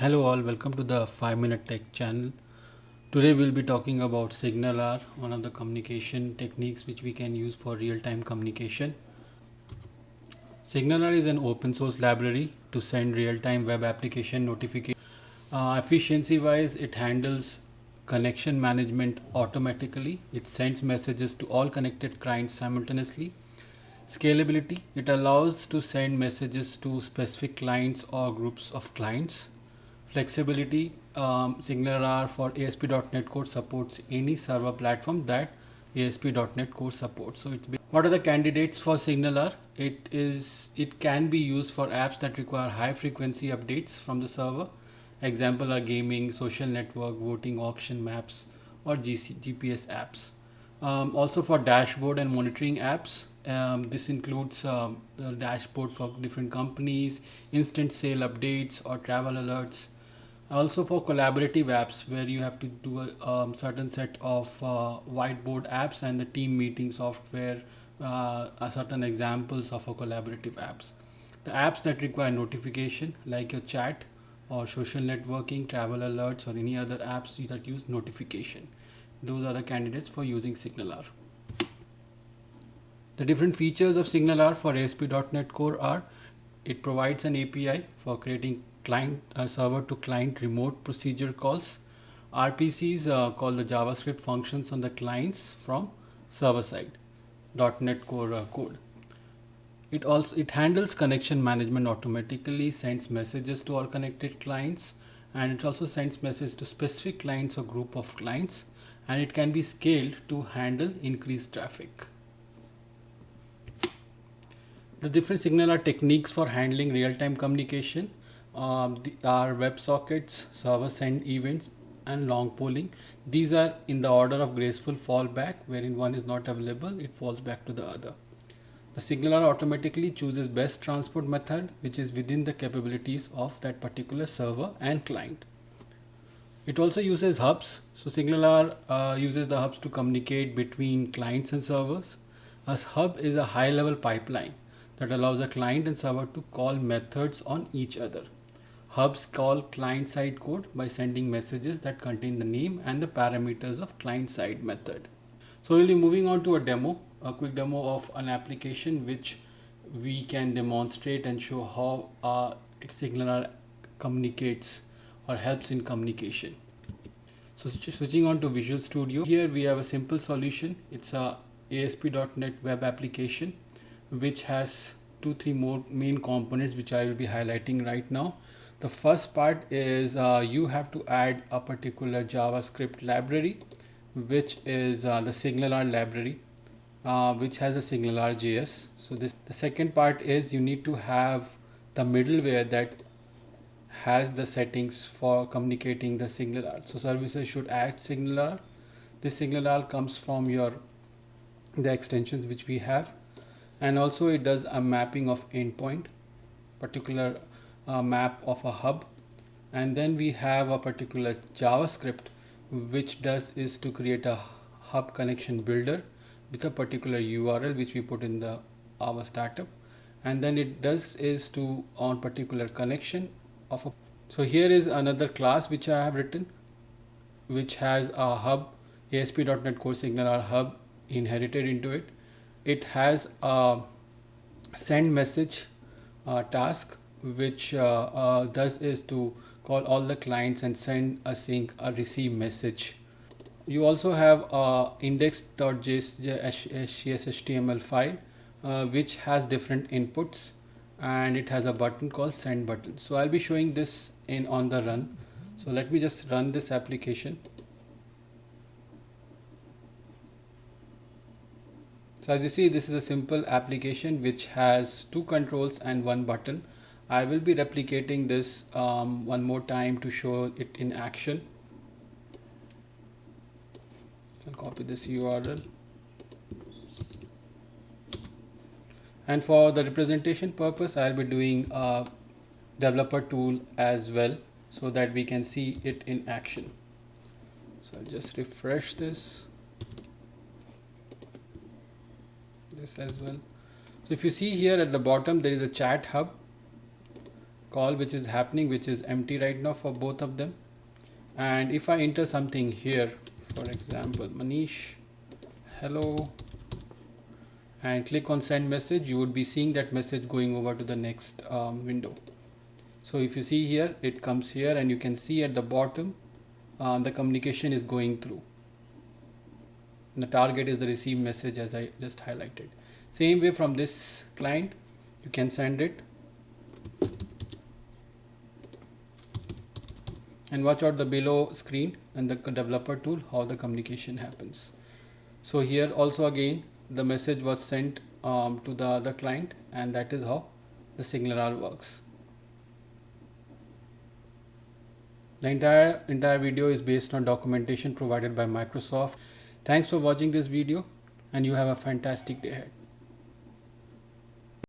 Hello all, welcome to the 5 Minute Tech channel. Today we'll be talking about SignalR, one of the communication techniques which we can use for real-time communication. SignalR is an open source library to send real-time web application notifications. Efficiency wise, it handles connection management automatically. It sends messages to all connected clients simultaneously. Scalability, it allows to send messages to specific clients or groups of clients. Flexibility, SignalR for ASP.NET Core supports any server platform that ASP.NET Core supports. What are the candidates for SignalR? It can be used for apps that require high frequency updates from the server. Example are gaming, social network, voting, auction maps, or GPS apps. Also for dashboard and monitoring apps, this includes the dashboard for different companies, instant sale updates, or travel alerts. Also for collaborative apps where you have to do a certain set of whiteboard apps and the team meeting software are certain examples of a collaborative apps. The apps that require notification like your chat or social networking, travel alerts, or any other apps that use notification. Those are the candidates for using SignalR. The different features of SignalR for ASP.NET Core are: it provides an API for creating client server to client remote procedure calls. RPCs call the JavaScript functions on the clients from server side .NET Core code. It handles connection management automatically, sends messages to all connected clients, and it also sends messages to specific clients or group of clients, and it can be scaled to handle increased traffic. The different SignalR techniques for handling real-time communication are WebSockets, server send events, and long polling. These are in the order of graceful fallback, wherein one is not available, it falls back to the other. The SignalR automatically chooses best transport method, which is within the capabilities of that particular server and client. It also uses hubs. So SignalR uses the hubs to communicate between clients and servers. A hub is a high-level pipeline that allows a client and server to call methods on each other. Hubs call client-side code by sending messages that contain the name and the parameters of client-side method. So we'll be moving on to a quick demo of an application which we can demonstrate and show how SignalR communicates or helps in communication. So switching on to Visual Studio, here we have a simple solution. It's a ASP.NET web application which has 2-3 more main components which I will be highlighting right now. The first part is you have to add a particular JavaScript library, which is the SignalR library, which has a SignalR.js. So the second part is you need to have the middleware that has the settings for communicating the SignalR. So services should add SignalR. This SignalR comes from the extensions which we have, and also it does a mapping of endpoint, particular map of a hub, and then we have a particular JavaScript which does is to create a hub connection builder with a particular URL which we put in our startup, and then it does is to on particular connection of a. So here is another class which I have written which has a hub, ASP.NET Core SignalR hub inherited into it. It has a send message task which does is to call all the clients and send a sync a receive message. You also have a index.js.html file which has different inputs, and it has a button called send button. So I'll be showing this on the run. So let me just run this application. So as you see, this is a simple application which has 2 controls and 1 button. I will be replicating this one more time to show it in action. So I'll copy this URL. And for the representation purpose, I'll be doing a developer tool as well so that we can see it in action. So I'll just refresh this as well. So if you see here at the bottom, there is a chat hub, call which is happening, which is empty right now for both of them. And if I enter something here, for example, Manish, hello, and click on send message, you would be seeing that message going over to the next window. So if you see here, it comes here, and you can see at the bottom the communication is going through. The target is the received message, as I just highlighted. Same way from this client, you can send it. And watch out the below screen and the developer tool, how the communication happens. So here also again, the message was sent to the other client, and that is how the SignalR works. The entire video is based on documentation provided by Microsoft. Thanks for watching this video, and you have a fantastic day ahead.